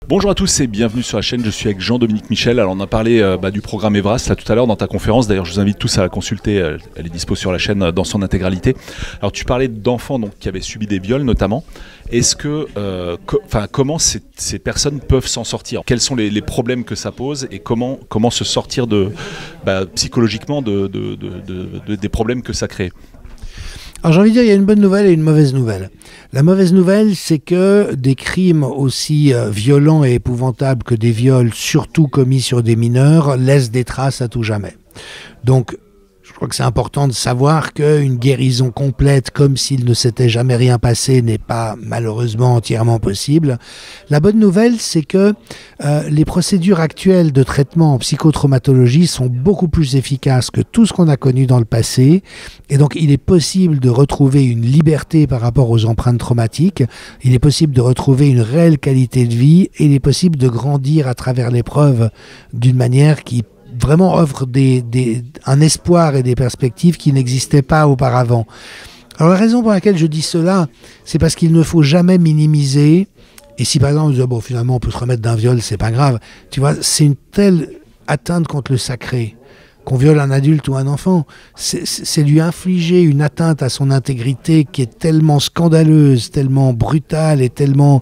Bonjour à tous et bienvenue sur la chaîne, je suis avec Jean-Dominique Michel. Alors on a parlé du programme Evras là tout à l'heure dans ta conférence, d'ailleurs je vous invite tous à la consulter, elle est dispo sur la chaîne dans son intégralité. Alors tu parlais d'enfants donc, qui avaient subi des viols notamment. Est-ce que, comment ces personnes peuvent s'en sortir? Quels sont les problèmes que ça pose et comment se sortir psychologiquement des problèmes que ça crée? Alors j'ai envie de dire, il y a une bonne nouvelle et une mauvaise nouvelle. La mauvaise nouvelle, c'est que des crimes aussi violents et épouvantables que des viols, surtout commis sur des mineurs, laissent des traces à tout jamais. Donc, je crois que c'est important de savoir qu'une guérison complète, comme s'il ne s'était jamais rien passé, n'est pas malheureusement entièrement possible. La bonne nouvelle, c'est que les procédures actuelles de traitement en psychotraumatologie sont beaucoup plus efficaces que tout ce qu'on a connu dans le passé. Et donc, il est possible de retrouver une liberté par rapport aux empreintes traumatiques. Il est possible de retrouver une réelle qualité de vie. Et il est possible de grandir à travers l'épreuve d'une manière qui vraiment offre un espoir et des perspectives qui n'existaient pas auparavant. Alors la raison pour laquelle je dis cela, c'est parce qu'il ne faut jamais minimiser. Et si par exemple on dit bon finalement on peut se remettre d'un viol, c'est pas grave. Tu vois, c'est une telle atteinte contre le sacré qu'on viole un adulte ou un enfant, c'est lui infliger une atteinte à son intégrité qui est tellement scandaleuse, tellement brutale et tellement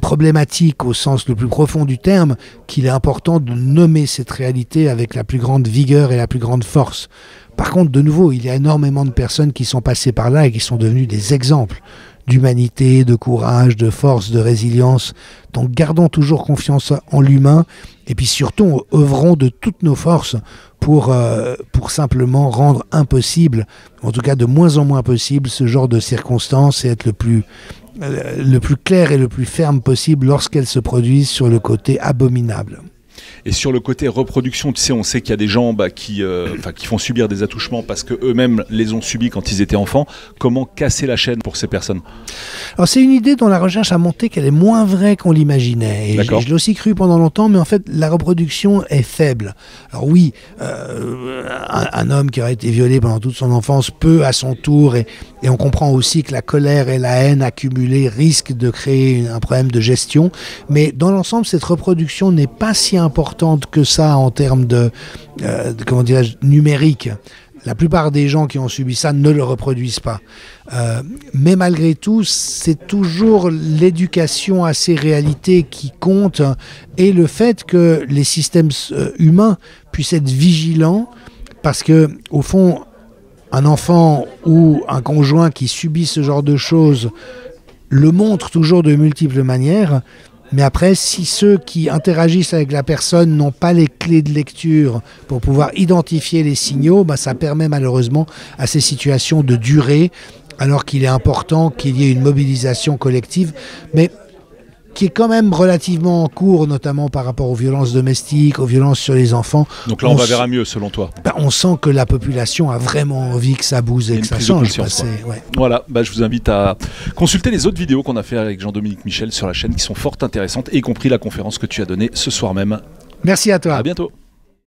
problématique au sens le plus profond du terme, qu'il est important de nommer cette réalité avec la plus grande vigueur et la plus grande force. Par contre, de nouveau, il y a énormément de personnes qui sont passées par là et qui sont devenues des exemples d'humanité, de courage, de force, de résilience. Donc gardons toujours confiance en l'humain et puis surtout œuvrons de toutes nos forces pour simplement rendre impossible, en tout cas de moins en moins possible, ce genre de circonstances et être le plus clair et le plus ferme possible lorsqu'elles se produisent sur le côté abominable. Et sur le côté reproduction, tu sais, on sait qu'il y a des gens qui font subir des attouchements parce qu'eux-mêmes les ont subis quand ils étaient enfants. Comment casser la chaîne pour ces personnes? Alors c'est une idée dont la recherche a montré qu'elle est moins vraie qu'on l'imaginait. Et je l'ai aussi cru pendant longtemps, mais en fait la reproduction est faible. Alors oui, un homme qui aurait été violé pendant toute son enfance peut à son tour, et on comprend aussi que la colère et la haine accumulées risquent de créer un problème de gestion. Mais dans l'ensemble, cette reproduction n'est pas si importante que ça en termes de numérique. La plupart des gens qui ont subi ça ne le reproduisent pas. Mais malgré tout, c'est toujours l'éducation à ces réalités qui compte et le fait que les systèmes humains puissent être vigilants parce que, au fond, un enfant ou un conjoint qui subit ce genre de choses le montre toujours de multiples manières. Mais après, si ceux qui interagissent avec la personne n'ont pas les clés de lecture pour pouvoir identifier les signaux, ça permet malheureusement à ces situations de durer, alors qu'il est important qu'il y ait une mobilisation collective, mais qui est quand même relativement en cours, notamment par rapport aux violences domestiques, aux violences sur les enfants. Donc là, on va vers un mieux, selon toi? On sent que la population a vraiment envie que ça bouge et que ça change. Ouais. Voilà, je vous invite à consulter les autres vidéos qu'on a fait avec Jean-Dominique Michel sur la chaîne, qui sont fort intéressantes, y compris la conférence que tu as donnée ce soir même. Merci à toi. À bientôt.